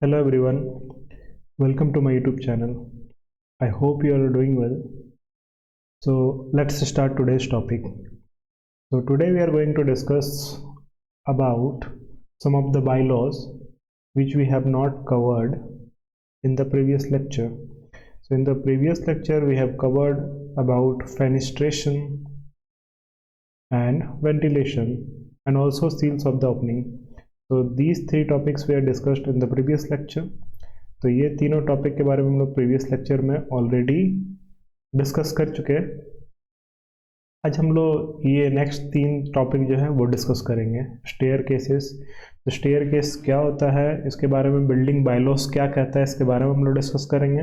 Hello everyone, welcome to my YouTube channel. I hope you are doing well. So let's start today's topic. So today we are going to discuss about some of the bylaws which we have not covered in the previous lecture. So in the previous lecture we have covered about fenestration and ventilation and also seals of the opening. So these three topics were discussed in the previous lecture. तो ये तीनों topic के बारे में हम लोग previous lecture में already discuss कर चुके हैं। आज हम लोग ये नेक्स्ट तीन टॉपिक जो है वो डिस्कस करेंगे। स्टेयर केसेस, तो स्टेयर केस क्या होता है, इसके बारे में बिल्डिंग बायलॉस क्या कहता है, इसके बारे में हम लोग डिस्कस करेंगे।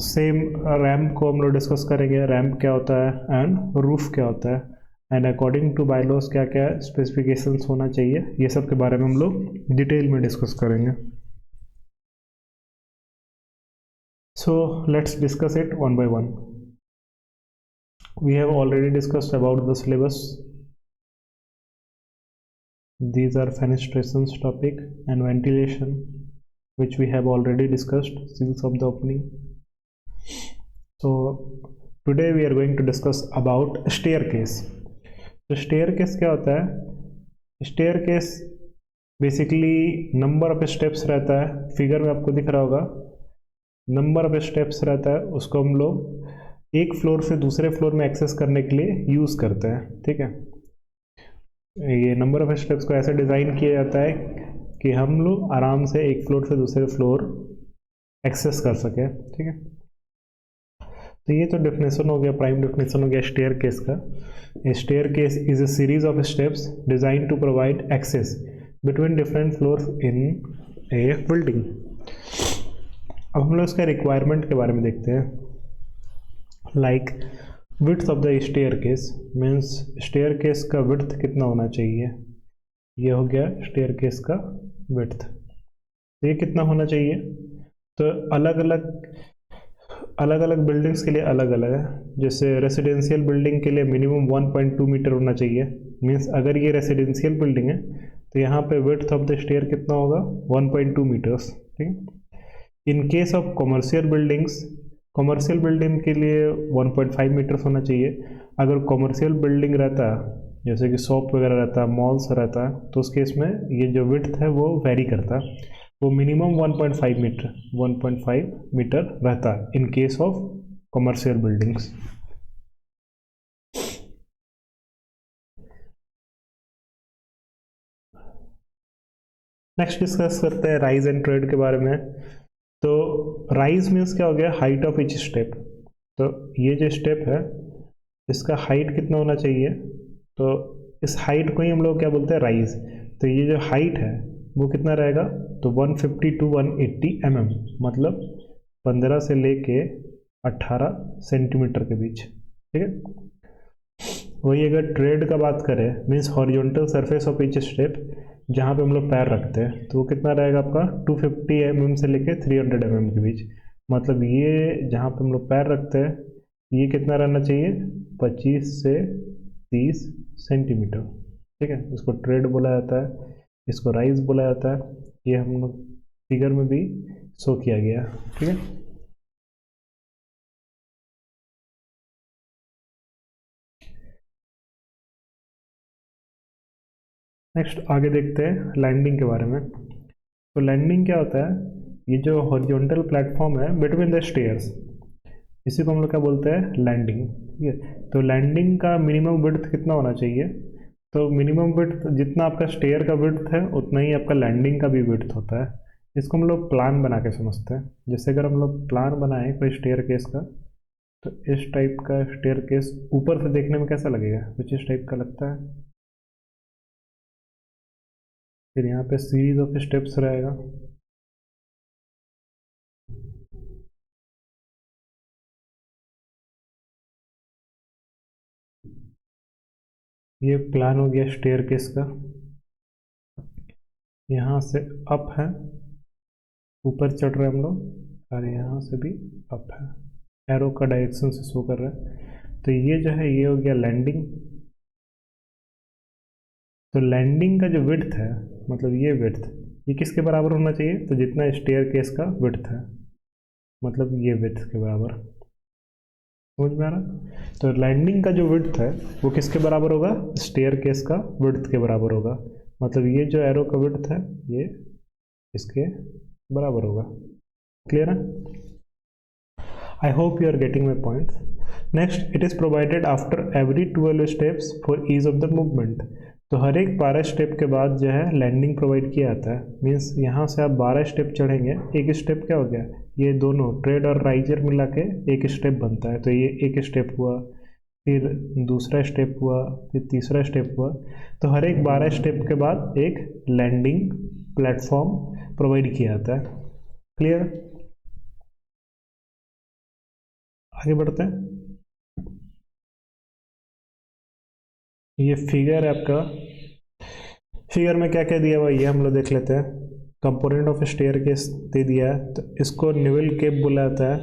सेम रैम्प को हम लोग डिस्कस करेंगे, रैम्प क्या होता है एंड रूफ क्या होता है एंड अकॉर्डिंग टू बायलॉस क्या क्या स्पेसिफिकेशंस होना चाहिए, ये सब के बारे में हम लोग डिटेल में डिस्कस करेंगे। So let's discuss it one by one. We have already discussed about the syllabus. These are fenestrations topic and ventilation, which we have already discussed, seals of the opening. So today we are going to discuss about staircase. तो staircase क्या होता है? Staircase basically number of steps रहता है, figure में आपको दिख रहा होगा। नंबर ऑफ स्टेप्स रहता है, उसको हम लोग एक फ्लोर से दूसरे फ्लोर में एक्सेस करने के लिए यूज़ करते हैं। ठीक है, ये नंबर ऑफ स्टेप्स को ऐसे डिज़ाइन किया जाता है कि हम लोग आराम से एक फ्लोर से दूसरे फ्लोर एक्सेस कर सकें। ठीक है, तो ये तो डेफिनेशन हो गया, प्राइम डेफिनेशन हो गया स्टेयर केस का। Staircase is a series of steps design to provide access between different floors in a building. अब हम लोग इसका रिक्वायरमेंट के बारे में देखते हैं। Like width of the staircase means staircase का विड्थ कितना होना चाहिए, ये हो गया स्टेयर केस का विड्थ। तो ये कितना होना चाहिए, तो अलग अलग बिल्डिंग्स के लिए अलग अलग है। जैसे रेसिडेंशियल बिल्डिंग के लिए मिनिमम 1.2 मीटर होना चाहिए। मीन्स अगर ये रेसिडेंशियल बिल्डिंग है तो यहाँ पे विड्थ ऑफ द स्टेयर कितना होगा, 1.2 मीटर्स। ठीक है, in case of commercial buildings, commercial building के लिए 1.5 मीटर्स होना चाहिए। अगर कॉमर्शियल बिल्डिंग रहता है जैसे कि शॉप वगैरह रहता है, मॉल्स रहता है, तो उस केस में ये जो विड्थ है वो वेरी करता है, वो मिनिमम 1.5 मीटर रहता है in case of commercial buildings. Next discuss करते हैं राइज एंड ट्रेड के बारे में। तो राइज मीन्स क्या हो गया, हाइट ऑफ ईच स्टेप। तो ये जो स्टेप है इसका हाइट कितना होना चाहिए, तो इस हाइट को ही हम लोग क्या बोलते हैं, राइज। तो ये जो हाइट है वो कितना रहेगा, तो 150 to 180 mm, मतलब 15 से लेके 18 सेंटीमीटर के बीच। ठीक है, वही अगर ट्रेड का बात करें means horizontal surface of each step, जहाँ पे हम लोग पैर रखते हैं, तो वो कितना रहेगा आपका 250 mm से लेके 300 mm के बीच। मतलब ये जहाँ पे हम लोग पैर रखते हैं ये कितना रहना चाहिए, 25 से 30 सेंटीमीटर। ठीक है, इसको ट्रेड बोला जाता है, इसको राइज बोला जाता है। ये हम लोग फिगर में भी शो किया गया। ठीक है, नेक्स्ट आगे देखते हैं लैंडिंग के बारे में। तो लैंडिंग क्या होता है, ये जो हॉरिजॉन्टल प्लेटफॉर्म है बिटवीन द स्टेयर्स, इसी को हम लोग क्या बोलते हैं, लैंडिंग। ठीक है, तो लैंडिंग का मिनिमम विड्थ कितना होना चाहिए, तो मिनिमम विड्थ जितना आपका स्टेयर का विड्थ है उतना ही आपका लैंडिंग का भी विड्थ होता है। इसको हम लोग प्लान बना के समझते हैं। जैसे अगर हम लोग प्लान बनाएं कोई स्टेयर केस का, तो इस टाइप का स्टेयर केस ऊपर से देखने में कैसा लगेगा, कुछ इस टाइप का लगता है। फिर यहाँ पे सीरीज ऑफ स्टेप्स रहेगा। ये प्लान हो गया स्टेयर केस का। यहाँ से अप है, ऊपर चढ़ रहे हैं हम लोग, और यहाँ से भी अप है, एरो का डायरेक्शन से शो कर रहा है। तो ये जो है ये हो गया लैंडिंग। तो लैंडिंग का जो विड्थ है, मतलब ये विड्थ ये किसके बराबर होना चाहिए? तो जितना स्टेयरकेस का विड्थ है, मतलब ये विड्थ के बराबर। समझ में आ रहा? तो लैंडिंग का जो विड्थ है वो किसके बराबर होगा? स्टेयरकेस का विड्थ के बराबर होगा। मतलब ये जो एरो का विड्थ है ये इसके बराबर होगा। क्लियर है? I hope you are getting my point. Next, it is provided after every 12 steps for ease of the movement. तो हर एक 12 स्टेप के बाद जो है लैंडिंग प्रोवाइड किया जाता है। मीन्स यहाँ से आप 12 स्टेप चढ़ेंगे, एक स्टेप क्या हो गया, ये दोनों ट्रेड और राइजर मिला के एक स्टेप बनता है। तो ये एक स्टेप हुआ, फिर दूसरा स्टेप हुआ, फिर तीसरा स्टेप हुआ। तो हर एक 12 स्टेप के बाद एक लैंडिंग प्लेटफॉर्म प्रोवाइड किया जाता है। क्लियर? आगे बढ़ते हैं। ये फिगर है आपका। फिगर में क्या क्या दिया हुआ ये हम लोग देख लेते हैं। कंपोनेंट ऑफ स्टेयरकेस दे दिया है, तो इसको निवेल केप बोला जाता है।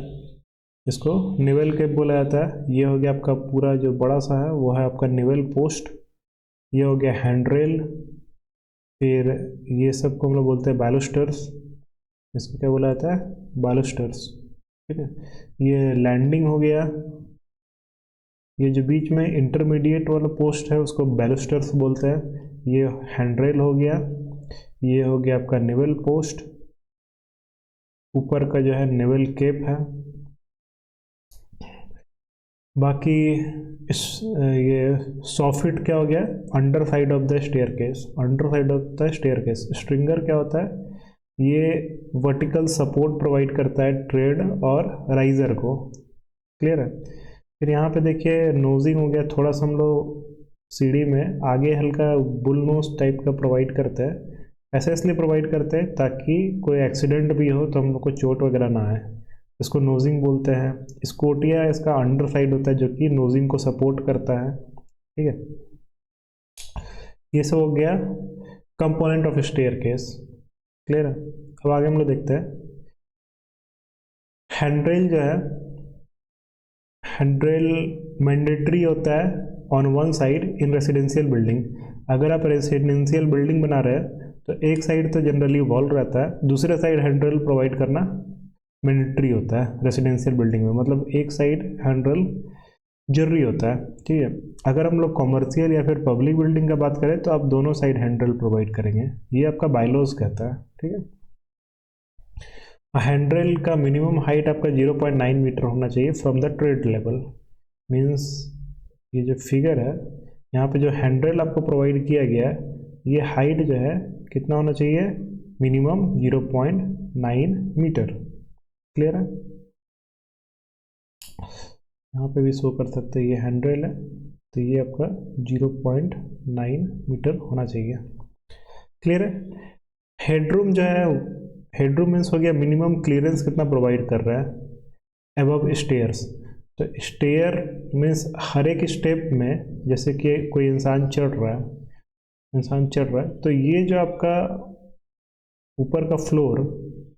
इसको निवेल केप बोला जाता है। ये हो गया आपका पूरा जो बड़ा सा है वो है आपका निवेल पोस्ट। ये हो गया हैंडरेल। फिर ये सब को हम लोग बोलते हैं बैलुस्टर्स। इसको क्या बोला जाता है? बैलुस्टर्स। ठीक है। ये लैंडिंग हो गया। ये जो बीच में इंटरमीडिएट वाला पोस्ट है उसको बैलुस्टर्स बोलते हैं। ये हैंडरेल हो गया। ये हो गया आपका निवेल पोस्ट। ऊपर का जो है निवेल केप है। बाकी ये सॉफिट क्या हो गया? Under side of the staircase. Under side of the staircase. Stringer क्या होता है? ये वर्टिकल सपोर्ट प्रोवाइड करता है ट्रेड और राइजर को। क्लियर है? फिर यहाँ पे देखिए नोजिंग हो गया। थोड़ा सा हम लोग सीढ़ी में आगे हल्का बुल नोज टाइप का प्रोवाइड करते हैं। ऐसे इसलिए प्रोवाइड करते हैं ताकि कोई एक्सीडेंट भी हो तो हम लोग को चोट वगैरह ना आए। इसको नोजिंग बोलते हैं। स्कोटिया इसका अंडर साइड होता है जो कि नोजिंग को सपोर्ट करता है। ठीक है। ये सब हो गया कंपोनेंट ऑफ स्टेयरकेस। क्लियर है? अब आगे हम लोग देखते हैं। हैंडरेल जो है, हैंडरेल मैंडेटरी होता है on one side in residential building. अगर आप रेसिडेंशियल बिल्डिंग बना रहे हैं तो एक साइड तो जनरली वॉल रहता है, दूसरे साइड हैंडरेल प्रोवाइड करना मैंडेटरी होता है रेसिडेंशियल बिल्डिंग में। मतलब एक साइड हैंडरेल जरूरी होता है। ठीक है। अगर हम लोग कॉमर्शियल या फिर पब्लिक बिल्डिंग का बात करें तो आप दोनों साइड हैंडरेल प्रोवाइड करेंगे। ये आपका बायलॉज कहता है। ठीक है। हैंडरेल का मिनिमम हाइट आपका 0.9 मीटर होना चाहिए from the trade level. Means ये जो फिगर है यहाँ पे जो हैंडरेल आपको प्रोवाइड किया गया है ये हाइट जो है कितना होना चाहिए? Minimum 0.9 metre. क्लियर है? यहाँ पे भी शो कर सकते हैं। ये हैंडरेल है तो ये आपका 0.9 मीटर होना चाहिए। क्लियर है? हेडरूम जो है, हेडरूम मीन्स हो गया मिनिमम क्लियरेंस कितना प्रोवाइड कर रहा है अबव स्टेयर्स। तो स्टेयर मीन्स हर एक स्टेप में, जैसे कि कोई इंसान चढ़ रहा है तो ये जो आपका ऊपर का फ्लोर,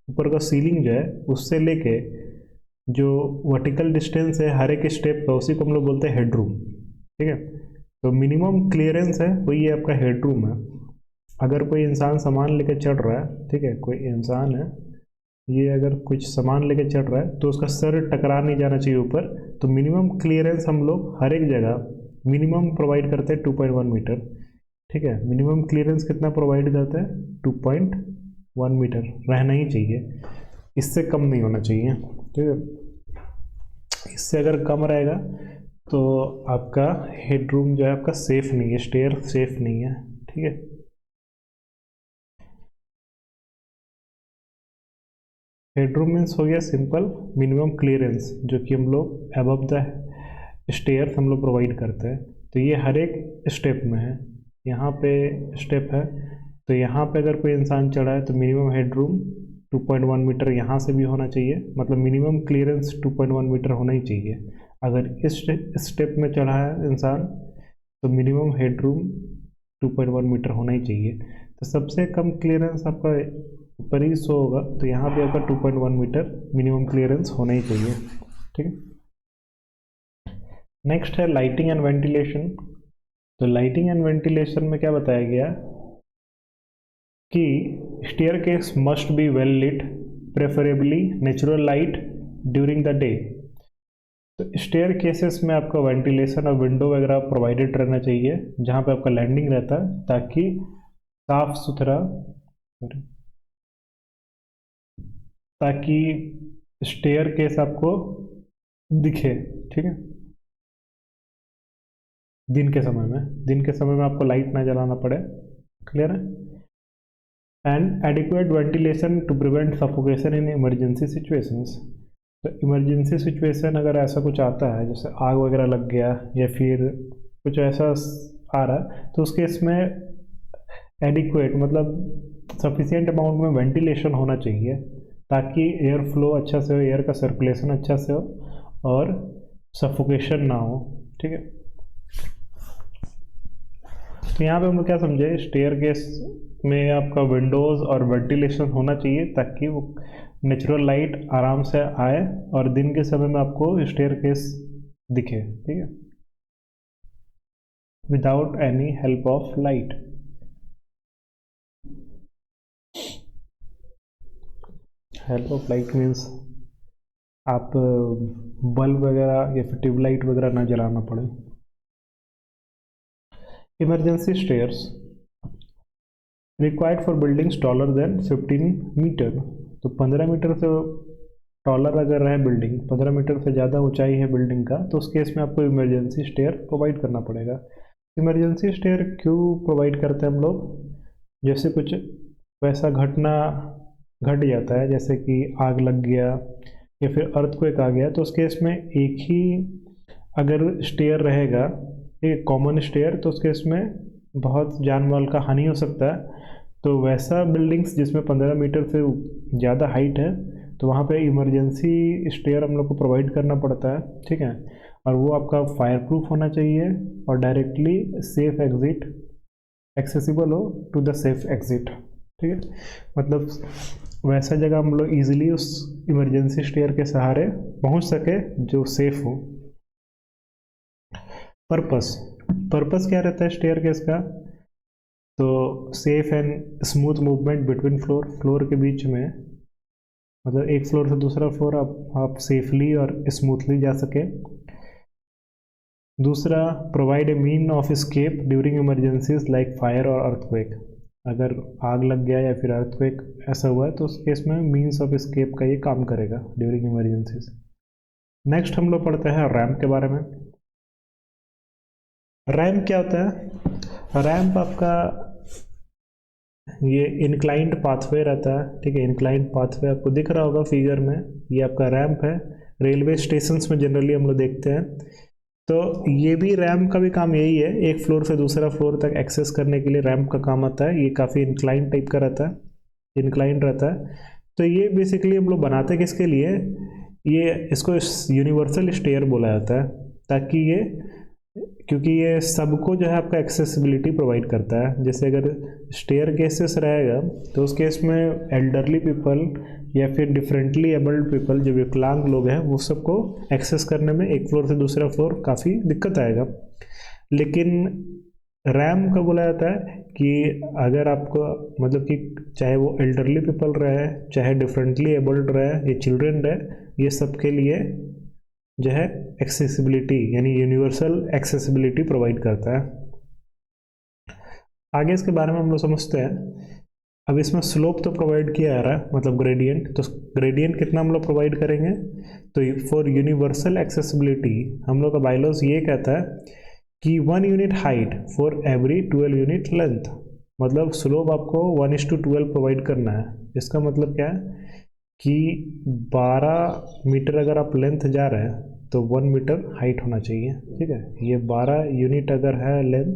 ऊपर का सीलिंग जो है उससे लेके जो वर्टिकल डिस्टेंस है हर एक स्टेप का, उसी को हम लोग बोलते हैं हेडरूम। ठीक है। तो मिनिमम क्लियरेंस है वही ये आपका हेडरूम है। अगर कोई इंसान सामान लेके चढ़ रहा है, ठीक है, कोई इंसान है ये अगर कुछ सामान लेके चढ़ रहा है तो उसका सर टकरा नहीं जाना चाहिए ऊपर। तो मिनिमम क्लियरेंस हम लोग हर एक जगह मिनिमम प्रोवाइड करते हैं 2.1 मीटर। ठीक है। मिनिमम क्लियरेंस कितना प्रोवाइड करते हैं? 2.1 मीटर रहना ही चाहिए, इससे कम नहीं होना चाहिए। ठीक है। इससे अगर कम रहेगा तो आपका हेडरूम जो है आपका सेफ नहीं है, स्टेयर सेफ नहीं है। ठीक है। हेडरूम मीन्स हो गया सिंपल मिनिमम क्लियरेंस जो कि हम लोग अबव द स्टेयर्स हम लोग प्रोवाइड करते हैं। तो ये हर एक स्टेप में है। यहाँ पे स्टेप है तो यहाँ पे अगर कोई इंसान चढ़ा है तो मिनिमम हेडरूम 2.1 मीटर यहाँ से भी होना चाहिए। मतलब मिनिमम क्लियरेंस 2.1 मीटर होना ही चाहिए। अगर इस स्टेप में चढ़ा है इंसान तो मिनिमम हेडरूम 2.1 मीटर होना ही चाहिए। तो सबसे कम क्लियरेंस आपका ऊपर ही शो होगा तो यहाँ पे आपका 2.1 मीटर मिनिमम क्लियरेंस होना ही चाहिए। ठीक है। नेक्स्ट है लाइटिंग एंड वेंटिलेशन। तो लाइटिंग एंड वेंटिलेशन में क्या बताया गया कि staircase must be well lit, preferably natural light during the day. तो स्टेयर केसेस में आपका वेंटिलेशन और विंडो वगैरह प्रोवाइडेड रहना चाहिए जहाँ पे आपका लैंडिंग रहता है, ताकि साफ सुथरा, ताकि स्टेयर केस आपको दिखे, ठीक है। दिन के समय में आपको लाइट ना जलाना पड़े, क्लियर है। And adequate ventilation to prevent suffocation in emergency situations. तो इमरजेंसी सिचुएशन अगर ऐसा कुछ आता है, जैसे आग वगैरह लग गया या फिर कुछ ऐसा आ रहा है, तो उस केस में एडिक्वेट मतलब सफिशिएंट अमाउंट में वेंटिलेशन होना चाहिए, ताकि एयर फ्लो अच्छा से हो, एयर का सर्कुलेशन अच्छा से हो और सफोकेशन ना हो, ठीक है। तो यहाँ पे हम लोग क्या समझे, स्टेयरकेस में आपका विंडोज़ और वेंटिलेशन होना चाहिए ताकि वो नेचुरल लाइट आराम से आए और दिन के समय में आपको स्टेयरकेस दिखे, ठीक है, without any help of light. Help of light means आप बल्ब वगैरह या फिर ट्यूबलाइट वगैरह ना जलाना पड़े। Emergency stairs required for buildings taller than 15 metre. तो 15 मीटर से टॉलर अगर रहे बिल्डिंग, 15 मीटर से ज़्यादा ऊंचाई है बिल्डिंग का, तो उस केस में आपको इमरजेंसी स्टेयर प्रोवाइड करना पड़ेगा। इमरजेंसी स्टेयर क्यों प्रोवाइड करते हैं हम लोग, जैसे कुछ वैसा घटना घट जाता है, जैसे कि आग लग गया या फिर अर्थक्वेक आ गया, तो उस केस में एक ही अगर स्टेयर रहेगा, एक कॉमन स्टेयर, तो उस केस में बहुत जान माल का हानि हो सकता है। तो वैसा बिल्डिंग्स जिसमें 15 मीटर से ज़्यादा हाइट है, तो वहाँ पे इमरजेंसी स्टेयर हम लोग को प्रोवाइड करना पड़ता है, ठीक है। और वो आपका फायर प्रूफ होना चाहिए और डायरेक्टली सेफ एग्जिट एक्सेसिबल हो टू द सेफ एग्जिट, ठीक है। मतलब वैसा जगह हम लोग ईजिली उस इमरजेंसी स्टेयर के सहारे पहुँच सके जो सेफ हो। पर्पस क्या रहता है स्टेयर केस का, तो safe and smooth movement between floor के बीच में, मतलब एक फ्लोर से दूसरा फ्लोर आप सेफली और स्मूथली जा सके। दूसरा, provide a mean of escape during emergencies like fire और अर्थक्वेक। अगर आग लग गया या फिर अर्थक्वेक ऐसा हुआ है, तो उस केस में मीन्स ऑफ एस्केप का ये काम करेगा ड्यूरिंग इमरजेंसीज। नेक्स्ट हम लोग पढ़ते हैं रैम्प के बारे में। रैम्प क्या होता है, रैम्प आपका ये इंक्लाइंड पाथवे रहता है, ठीक है। इंक्लाइंड पाथवे आपको दिख रहा होगा फिगर में, ये आपका रैम्प है। रेलवे स्टेशंस में जनरली हम लोग देखते हैं, तो ये भी रैम्प का भी काम यही है, एक फ्लोर से दूसरा फ्लोर तक एक्सेस करने के लिए रैम्प का काम आता है। ये काफ़ी इंक्लाइंड टाइप का रहता है, इंक्लाइंड रहता है। तो ये बेसिकली हम लोग बनाते किसके लिए, ये इसको यूनिवर्सल स्टेयर बोला जाता है, ताकि ये, क्योंकि ये सबको जो है आपका एक्सेसिबिलिटी प्रोवाइड करता है। जैसे अगर स्टेयर केसेस रहेगा, तो उस केस में एल्डरली पीपल या फिर डिफरेंटली एबल्ड पीपल, जो विकलांग लोग हैं, वो सबको एक्सेस करने में एक फ्लोर से दूसरा फ्लोर काफ़ी दिक्कत आएगा। लेकिन रैम्प का बोला जाता है कि अगर आपको, मतलब कि चाहे वो एल्डरली पीपल रहे, चाहे डिफरेंटली एबल्ड रहे या चिल्ड्रन रहे, ये सब के लिए जो है एक्सेसिबिलिटी यानी यूनिवर्सल एक्सेसिबिलिटी प्रोवाइड करता है। आगे इसके बारे में हम लोग समझते हैं। अब इसमें स्लोप तो प्रोवाइड किया जा रहा है, मतलब ग्रेडियंट, तो ग्रेडियंट कितना हम लोग प्रोवाइड करेंगे, तो फॉर यूनिवर्सल एक्सेसिबिलिटी हम लोग का बायलॉज ये कहता है कि 1 unit height for every 12 unit length. मतलब स्लोप आपको 1:12 प्रोवाइड करना है। इसका मतलब क्या है कि 12 मीटर अगर आप लेंथ जा रहे हैं, तो 1 मीटर हाइट होना चाहिए, ठीक है। ये 12 यूनिट अगर है लेंथ,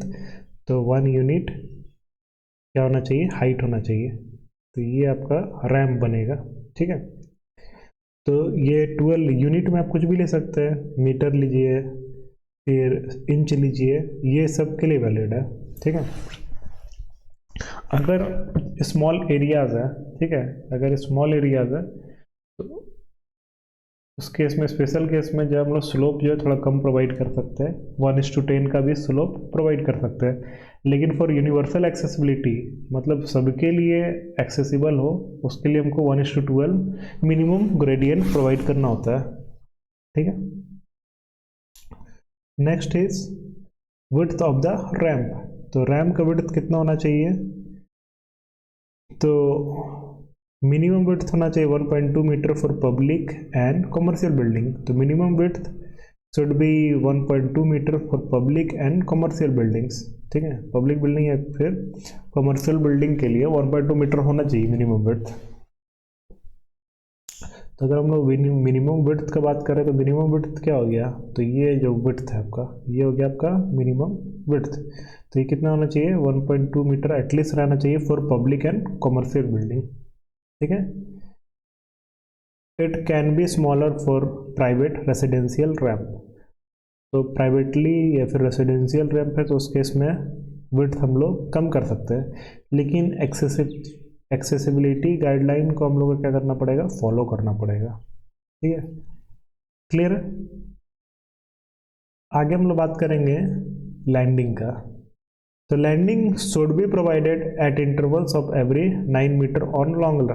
तो 1 यूनिट क्या होना चाहिए, हाइट होना चाहिए। तो ये आपका रैम्प बनेगा, ठीक है। तो ये 12 यूनिट में आप कुछ भी ले सकते हैं, मीटर लीजिए, फिर इंच लीजिए, ये सब के लिए वैलिड है, ठीक है। अगर स्मॉल एरियाज है, ठीक है, अगर स्मॉल एरियाज है, उस केस में, स्पेशल केस में जब हम लोग स्लोप जो है थोड़ा कम प्रोवाइड कर सकते हैं, 1:10 का भी स्लोप प्रोवाइड कर सकते हैं। लेकिन फॉर यूनिवर्सल एक्सेसिबिलिटी, मतलब सबके लिए एक्सेसिबल हो, उसके लिए हमको 1:12 मिनिमम ग्रेडियंट प्रोवाइड करना होता है। ठीक है। Next is width of the ramp. तो रैम्प का विड्थ कितना होना चाहिए? तो मिनिमम विड्थ होना चाहिए 1.2 metre for public and commercial building. तो minimum width should be 1.2 metre for public and commercial buildings. ठीक है, पब्लिक बिल्डिंग या फिर कमर्शियल बिल्डिंग के लिए 1.2 मीटर होना चाहिए मिनिमम विड्थ। तो अगर हम लोग मिनिमम विड्थ का बात करें तो मिनिमम विड्थ क्या हो गया? तो ये जो विड्थ है आपका, ये हो गया आपका मिनिमम विड्थ। तो ये कितना होना चाहिए? 1.2 मीटर एटलीस्ट रहना चाहिए for public and commercial building. ठीक है। It can be smaller for private residential ramp. तो प्राइवेटली या फिर रेसिडेंशियल रैम्प है तो उस केस में विड्थ हम लोग कम कर सकते हैं, लेकिन एक्सेसिबिलिटी गाइडलाइन को हम लोग को क्या करना पड़ेगा? फॉलो करना पड़ेगा। ठीक है, क्लियर है? आगे हम लोग बात करेंगे लैंडिंग का। तो landing should be provided at intervals of every 9 metre on long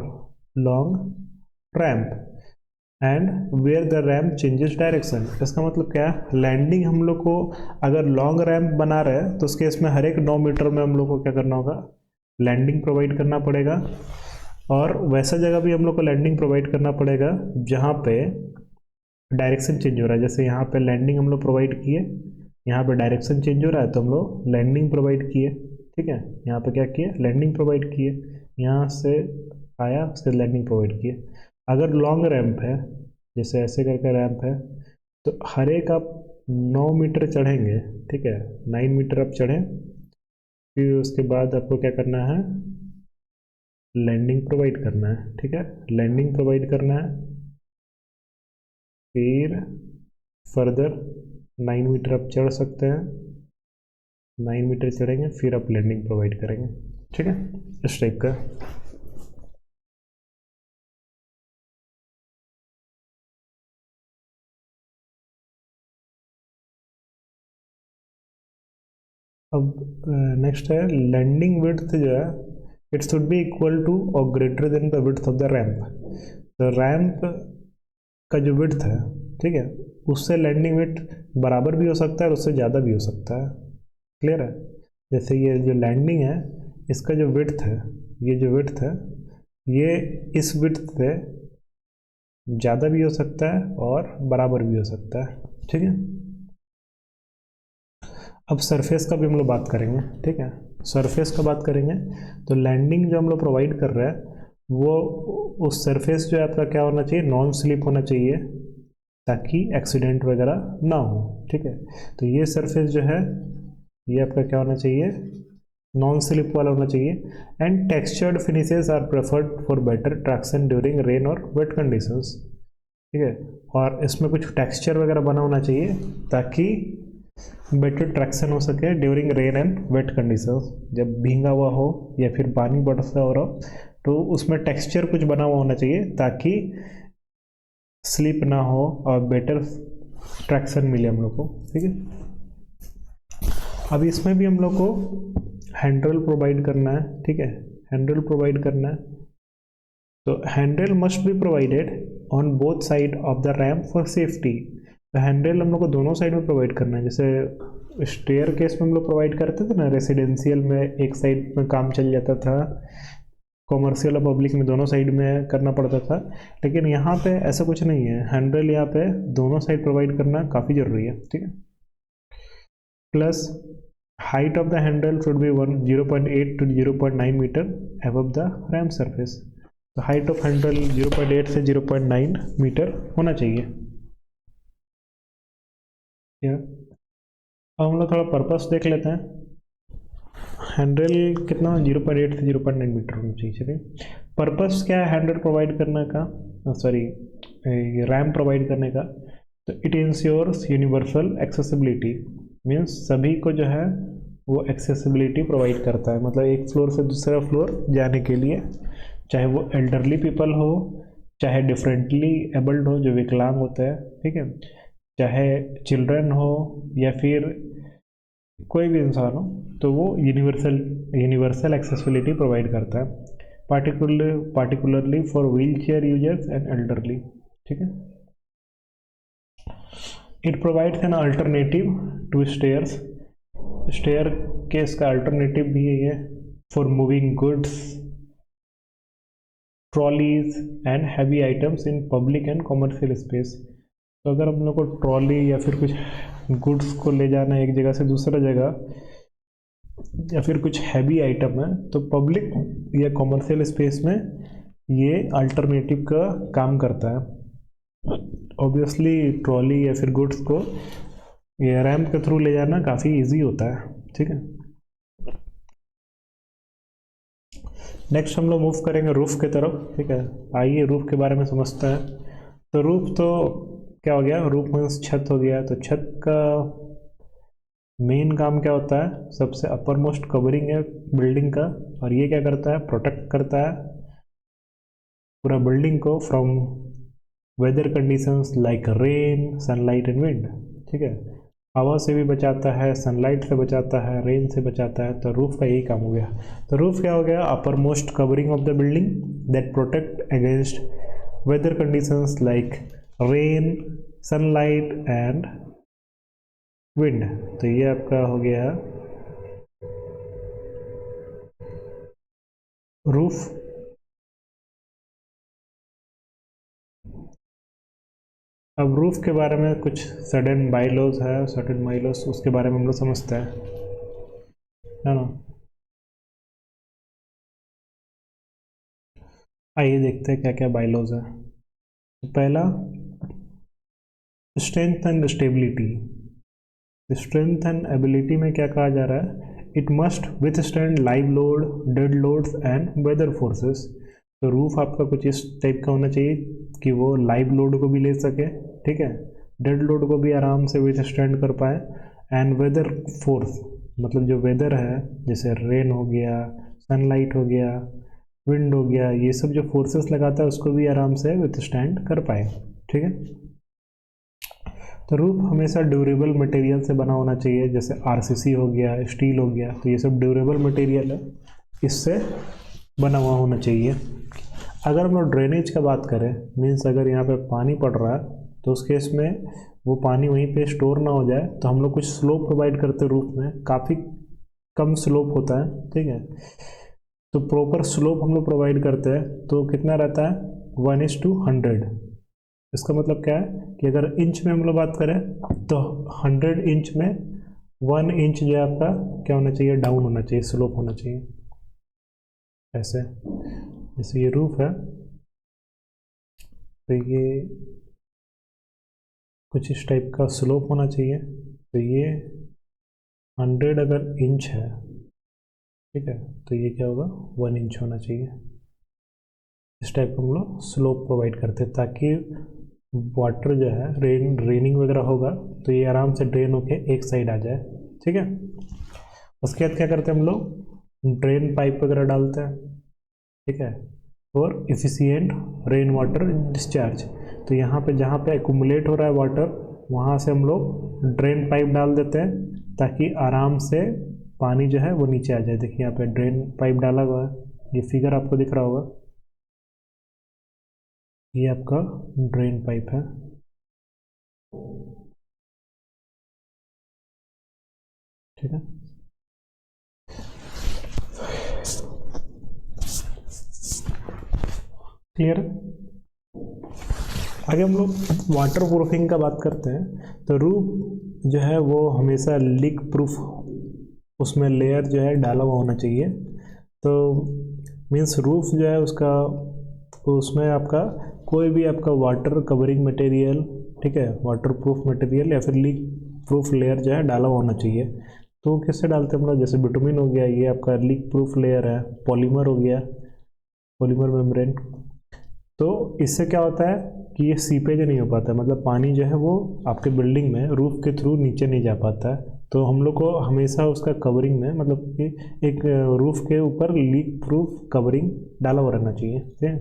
ramp and where the ramp changes direction. इसका मतलब क्या है? लैंडिंग हम लोग को अगर लॉन्ग रैम्प बना रहे हैं तो उसके इसमें हर एक 9 मीटर में हम लोग को क्या करना होगा? लैंडिंग प्रोवाइड करना पड़ेगा। और वैसा जगह भी हम लोग को लैंडिंग प्रोवाइड करना पड़ेगा जहाँ पे डायरेक्शन चेंज हो रहा है। जैसे यहाँ पे लैंडिंग हम लोग प्रोवाइड किए, यहाँ पे डायरेक्शन चेंज हो रहा है तो हम लोग लैंडिंग प्रोवाइड किए। ठीक है, यहाँ पे क्या किए? लैंडिंग प्रोवाइड किए। यहाँ से आया, उससे लैंडिंग प्रोवाइड किए। अगर लॉन्ग रैम्प है, जैसे ऐसे करके रैम्प है, तो हर एक आप 9 मीटर चढ़ेंगे। ठीक है, 9 मीटर आप चढ़ें, फिर उसके बाद आपको क्या करना है? लैंडिंग प्रोवाइड करना है। ठीक है, लैंडिंग प्रोवाइड करना है। फिर फर्दर 9 मीटर आप चढ़ सकते हैं, 9 मीटर चढ़ेंगे, फिर आप लैंडिंग प्रोवाइड करेंगे। ठीक है, इस टाइप का। अब नेक्स्ट है लैंडिंग विड्थ जो है, it should be equal to और greater than the width of the ramp. तो रैम्प का जो विड्थ है, ठीक है, उससे लैंडिंग विड्थ बराबर भी हो सकता है और उससे ज़्यादा भी हो सकता है। क्लियर है? जैसे ये जो लैंडिंग है, इसका जो विड्थ है, ये जो विड्थ है, ये इस विड्थ से ज़्यादा भी हो सकता है और बराबर भी हो सकता है। ठीक है। अब सरफेस का भी हम लोग बात करेंगे। ठीक है, सरफेस का बात करेंगे तो लैंडिंग जो हम लोग प्रोवाइड कर रहे हैं वो उस सरफेस जो है आपका क्या होना चाहिए? नॉन स्लिप होना चाहिए, ताकि एक्सीडेंट वगैरह ना हो। ठीक है, तो ये सरफेस जो है ये आपका क्या होना चाहिए? नॉन स्लिप वाला होना चाहिए। And textured finishes are preferred for better traction during rain और वेट कंडीशंस। ठीक है, और इसमें कुछ टेक्सचर वगैरह बना होना चाहिए ताकि बेटर ट्रैक्शन हो सके during rain and wet conditions. जब भींगा हुआ हो या फिर पानी बरसा हो रहा हो तो उसमें टेक्सचर कुछ बना हुआ होना चाहिए ताकि स्लिप ना हो और बेटर ट्रैक्शन मिले हम लोग को। ठीक है, अब इसमें भी हम लोग को हैंडल प्रोवाइड करना है। ठीक है, हैंडल प्रोवाइड करना है। तो handle must be provided on both side of the ramp for safety. तो हैंडल हम लोग को दोनों साइड में प्रोवाइड करना है। जैसे स्टेयर केस में हम लोग प्रोवाइड करते थे ना, रेसिडेंशियल में एक साइड में काम चल जाता था, कॉमर्शियल और पब्लिक में दोनों साइड में करना पड़ता था, लेकिन यहाँ पे ऐसा कुछ नहीं है। हैंडल यहाँ पे दोनों साइड प्रोवाइड करना काफ़ी ज़रूरी है। ठीक है, plus height of the handle should be 0.8 to 0.9 metre above the ramp surface. तो हाइट ऑफ हैंडल 0.8 से 0.9 मीटर होना चाहिए। अब हम लोग थोड़ा पर्पस देख लेते हैं। हैंडल कितना? 0.8 से 0.9 मीटर होना चाहिए। चलिए, पर्पस क्या है हैंडल प्रोवाइड करने का, सॉरी रैम प्रोवाइड करने का? तो it ensures universal accessibility, means सभी को जो है वो एक्सेसिबिलिटी प्रोवाइड करता है। मतलब एक फ्लोर से दूसरा फ्लोर जाने के लिए, चाहे वो एल्डरली पीपल हो चाहे डिफरेंटली एबल्ड हो, जो विकलांग होता है, ठीक है, चाहे चिल्ड्रन हो या फिर कोई भी इंसान हो, तो वो यूनिवर्सल एक्सेसिबिलिटी प्रोवाइड करता है, particularly for wheelchair users and elderly, ठीक है। It provides an alternative to stairs, staircase का अल्टरनेटिव भी है ये, for moving goods, trolleys and heavy items in public and commercial space. तो अगर हम लोग को ट्रॉली या फिर कुछ गुड्स को ले जाना है एक जगह से दूसरा जगह, या फिर कुछ हैवी आइटम है, तो पब्लिक या कॉमर्शियल स्पेस में ये अल्टरनेटिव का काम करता है। ऑब्वियसली ट्रॉली या फिर गुड्स को ये रैंप के थ्रू ले जाना काफ़ी इजी होता है, ठीक है। नेक्स्ट हम लोग मूव करेंगे रूफ की तरफ, ठीक है। आइए रूफ के बारे में समझते हैं। तो रूफ तो क्या हो गया, रूफ मीन्स छत हो गया। तो छत का मेन काम क्या होता है, सबसे अपर मोस्ट कवरिंग है बिल्डिंग का, और ये क्या करता है, प्रोटेक्ट करता है पूरा बिल्डिंग को from weather conditions like rain, sunlight and wind, ठीक है। हवा से भी बचाता है, सनलाइट से बचाता है, रेन से बचाता है। तो रूफ का यही काम हो गया। तो रूफ क्या हो गया, uppermost covering of the building that protect against weather conditions like rain, sunlight and wind. तो ये आपका हो गया रूफ। अब रूफ के बारे में कुछ सर्टेन बायलॉज है, सर्टेन बायलॉज उसके बारे में हम लोग समझते हैं, है ना। आइए देखते हैं क्या क्या बायलॉज है। तो पहला, strength and stability. Strength and ability में क्या कहा जा रहा है, it must withstand live load, dead loads and weather forces. तो रूफ आपका कुछ इस टाइप का होना चाहिए कि वो लाइव लोड को भी ले सके, ठीक है, डेड लोड को भी आराम से विथस्टैंड कर पाए, एंड वेदर फोर्स मतलब जो वेदर है, जैसे रेन हो गया, सनलाइट हो गया, विंड हो गया, ये सब जो फोर्सेस लगाता है उसको भी आराम से विथस्टैंड कर पाए, ठीक है। तो रूफ हमेशा ड्यूरेबल मटेरियल से बना होना चाहिए, जैसे आरसीसी हो गया, स्टील हो गया, तो ये सब ड्यूरेबल मटेरियल है, इससे बना हुआ होना चाहिए। अगर हम लोग ड्रेनेज का बात करें, मीन्स अगर यहाँ पे पानी पड़ रहा है तो उस केस में वो पानी वहीं पे स्टोर ना हो जाए, तो हम लोग कुछ स्लोप प्रोवाइड करते हैं रूफ में, काफ़ी कम स्लोप होता है, ठीक है। तो प्रॉपर स्लोप हम लोग प्रोवाइड करते हैं, तो कितना रहता है, 1:100। इसका मतलब क्या है कि अगर इंच में हम लोग बात करें तो 100 इंच में 1 इंच जो है आपका क्या होना चाहिए, डाउन होना चाहिए, स्लोप होना चाहिए। ऐसे जैसे ये रूफ है, तो ये कुछ इस टाइप का स्लोप होना चाहिए। तो ये 100 अगर इंच है, ठीक है, तो ये क्या होगा, 1 इंच होना चाहिए। इस टाइप का हम लोग स्लोप प्रोवाइड करते हैं, ताकि वाटर जो है रेनिंग वगैरह होगा तो ये आराम से ड्रेन होके एक साइड आ जाए, ठीक है। उसके बाद क्या करते हैं हम लोग, ड्रेन पाइप वगैरह डालते हैं, ठीक है, और एफिशिएंट रेन वाटर डिस्चार्ज। तो यहाँ पे जहाँ पे एक्यूमुलेट हो रहा है वाटर, वहाँ से हम लोग ड्रेन पाइप डाल देते हैं, ताकि आराम से पानी जो है वो नीचे आ जाए। देखिए यहाँ पे ड्रेन पाइप डाला हुआ है, ये फिगर आपको दिख रहा होगा, ये आपका ड्रेन पाइप है, ठीक है। क्लियर है। आगे हम लोग वाटर प्रूफिंग का बात करते हैं। तो रूफ जो है वो हमेशा लीक प्रूफ, उसमें लेयर जो है डाला हुआ होना चाहिए। तो मीन्स रूफ जो है उसका, उसमें आपका कोई भी आपका वाटर कवरिंग मटेरियल, ठीक है, वाटर प्रूफ मटेरियल या फिर लीक प्रूफ लेयर जो है डाला हुआ होना चाहिए। तो किससे डालते हैं हम लोग, जैसे बिटुमिन हो गया, ये आपका लीक प्रूफ लेयर है, पॉलीमर हो गया, पॉलीमर मेम्ब्रेन। तो इससे क्या होता है कि ये सीपेज नहीं हो पाता, मतलब पानी जो है वो आपके बिल्डिंग में रूफ के थ्रू नीचे नहीं जा पाता है। तो हम लोग को हमेशा उसका कवरिंग में, मतलब कि एक रूफ के ऊपर लीक प्रूफ कवरिंग डाला हुआ रहना चाहिए, ठीक है।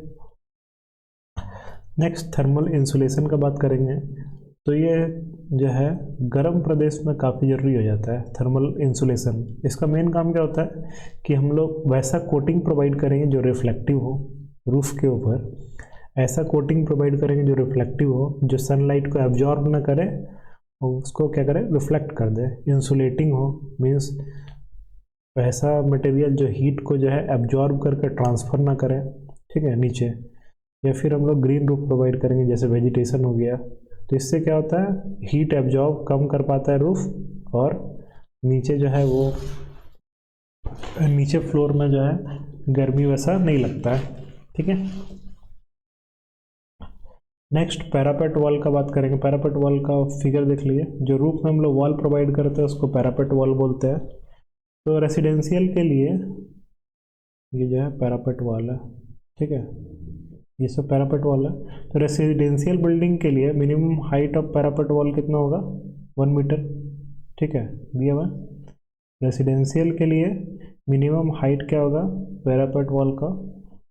नेक्स्ट थर्मल इंसुलेशन का बात करेंगे। तो ये जो है गर्म प्रदेश में काफ़ी ज़रूरी हो जाता है थर्मल इंसुलेशन। इसका मेन काम क्या होता है कि हम लोग वैसा कोटिंग प्रोवाइड करेंगे जो रिफ्लेक्टिव हो रूफ के ऊपर, ऐसा कोटिंग प्रोवाइड करेंगे जो रिफ्लेक्टिव हो, जो सनलाइट को एब्जॉर्ब ना करे और उसको क्या करे रिफ्लेक्ट कर दे। इंसुलेटिंग हो मीन्स वैसा मटेरियल जो हीट को जो है एब्जॉर्ब करके ट्रांसफ़र ना करे, ठीक है, नीचे। या फिर हम लोग ग्रीन रूफ प्रोवाइड करेंगे जैसे वेजिटेशन हो गया। तो इससे क्या होता है हीट एब्जॉर्ब कम कर पाता है रूफ, और नीचे जो है वो नीचे फ्लोर में जो है गर्मी वैसा नहीं लगता है, ठीक है। नेक्स्ट पैरापेट वॉल का बात करेंगे। पैरापेट वॉल का फिगर देख लीजिए। जो रूफ में हम लोग वॉल प्रोवाइड करते हैं उसको पैरापेट वॉल बोलते हैं। तो रेसिडेंशियल के लिए ये जो है पैरापेट वॉल है, ठीक है, ये सब पैरापेट वॉल है। तो रेसिडेंशियल बिल्डिंग के लिए minimum height of parapet wall कितना होगा 1 मीटर, ठीक है, दिया हुआ। रेसिडेंशियल के लिए मिनिमम हाइट क्या होगा पैरापेट वॉल का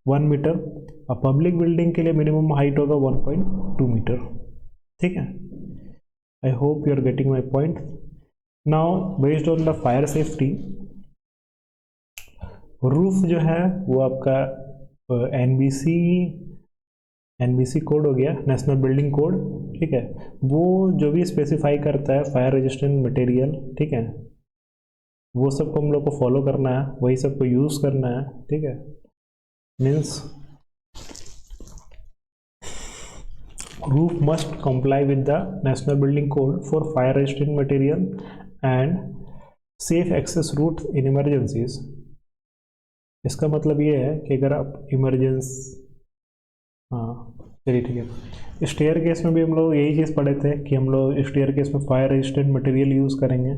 1 मीटर, और पब्लिक बिल्डिंग के लिए मिनिमम हाइट होगा 1.2 मीटर, ठीक है। I hope you are getting my point. Now based on the fire safety, roof जो है वो आपका एनबीसी कोड हो गया, नेशनल बिल्डिंग कोड, ठीक है, वो जो भी स्पेसिफाई करता है फायर रेजिस्टेंट मटेरियल, ठीक है, वो सबको हम लोग को फॉलो करना है, वही सबको यूज़ करना है, ठीक है। Means roof must comply with the national building code for fire resistant material and safe access routes in emergencies। इसका मतलब ये है कि अगर आप चलिए ठीक है। स्टेयर केस में भी हम लोग यही चीज़ पढ़े थे कि हम लोग स्टेयर केस में फायर रेजिस्टेंट मटेरियल यूज़ करेंगे,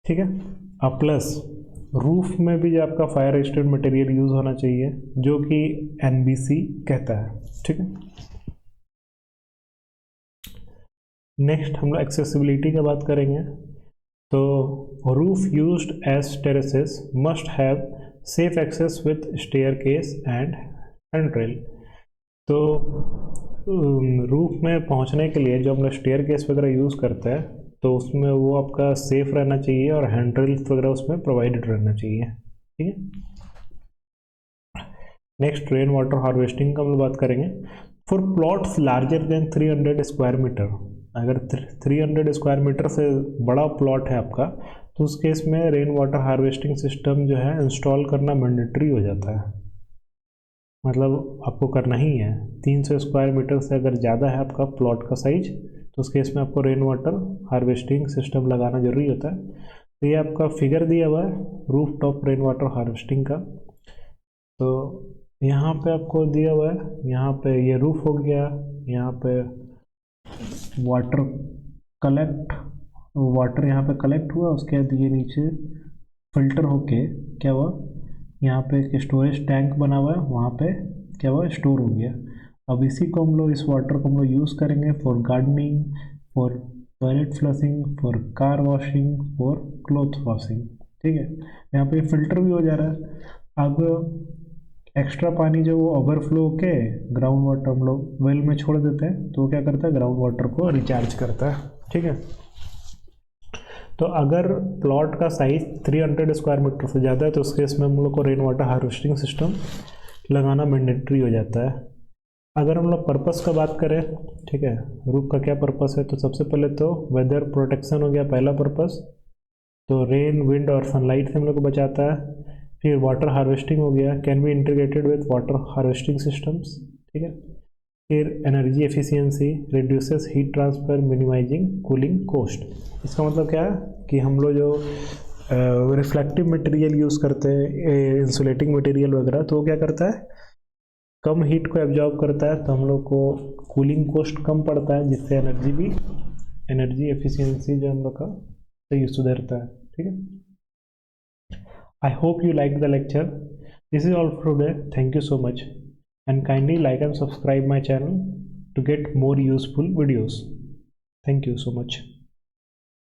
ठीक है। अब प्लस रूफ में भी जो आपका फायर रेजिस्टेंट मटेरियल यूज़ होना चाहिए जो कि एनबीसी कहता है, ठीक है। नेक्स्ट हम लोग एक्सेसिबिलिटी का बात करेंगे। तो roof used as terraces must have safe access with staircase and handrail. तो रूफ में पहुंचने के लिए जो हम लोग स्टेयर केस वगैरह यूज़ करते हैं तो उसमें वो आपका सेफ रहना चाहिए और हैंड्रेल वगैरह उसमें प्रोवाइडेड रहना चाहिए, ठीक है। नेक्स्ट रेन वाटर हार्वेस्टिंग का हम लोग बात करेंगे। For plots larger than 300 square metre, अगर 300 स्क्वायर मीटर से बड़ा प्लॉट है आपका तो उस केस में रेन वाटर हार्वेस्टिंग सिस्टम जो है इंस्टॉल करना मैंडेटरी हो जाता है, मतलब आपको करना ही है। 300 स्क्वायर मीटर से अगर ज़्यादा है आपका प्लॉट का साइज तो उस केस में आपको रेन वाटर हार्वेस्टिंग सिस्टम लगाना जरूरी होता है। तो ये आपका फिगर दिया हुआ है roof top rain water harvesting का। तो यहाँ पे आपको दिया हुआ है, यहाँ पे ये रूफ हो गया, यहाँ पे वाटर यहाँ पे कलेक्ट हुआ, उसके बाद ये नीचे फिल्टर होके क्या हुआ, यहाँ पे एक स्टोरेज टैंक बना हुआ है, वहाँ पे क्या हुआ स्टोर हो गया। अब इसी को हम लोग इस वाटर को हम लोग यूज़ करेंगे for gardening, for toilet flushing, for car washing, for cloth washing, ठीक है। यहाँ पे फिल्टर भी हो जा रहा है। अब एक्स्ट्रा पानी जो वो ओवरफ्लो होके ग्राउंड वाटर हम लोग वेल में छोड़ देते हैं तो वो क्या करता है ग्राउंड वाटर को रिचार्ज करता है, ठीक है। तो अगर प्लॉट का साइज 300 स्क्वायर मीटर से ज़्यादा है तो उस केस में हम लोग को रेन वाटर हार्वेस्टिंग सिस्टम लगाना मैंडेटरी हो जाता है। अगर हम लोग पर्पस का बात करें, ठीक है, रूफ का क्या पर्पस है, तो सबसे पहले तो वेदर प्रोटेक्शन हो गया पहला पर्पस, तो रेन विंड और सनलाइट से हम लोग को बचाता है। फिर वाटर हार्वेस्टिंग हो गया, can be integrated with water harvesting systems, ठीक है। फिर energy efficiency, reduces heat transfer, minimising cooling cost. इसका मतलब क्या है कि हम लोग जो रिफ्लेक्टिव मटेरियल यूज़ करते हैं, इंसुलेटिंग मटेरियल वगैरह, तो वो क्या करता है कम हीट को एब्जॉर्ब करता है, तो हम लोग को कूलिंग कॉस्ट कम पड़ता है, जिससे एनर्जी एफिशिएंसी जो हम लोग का सही सुधरता है, ठीक है। I hope you liked the lecture. This is all for today. Thank you so much, and kindly like and subscribe my channel to get more useful videos. Thank you so much.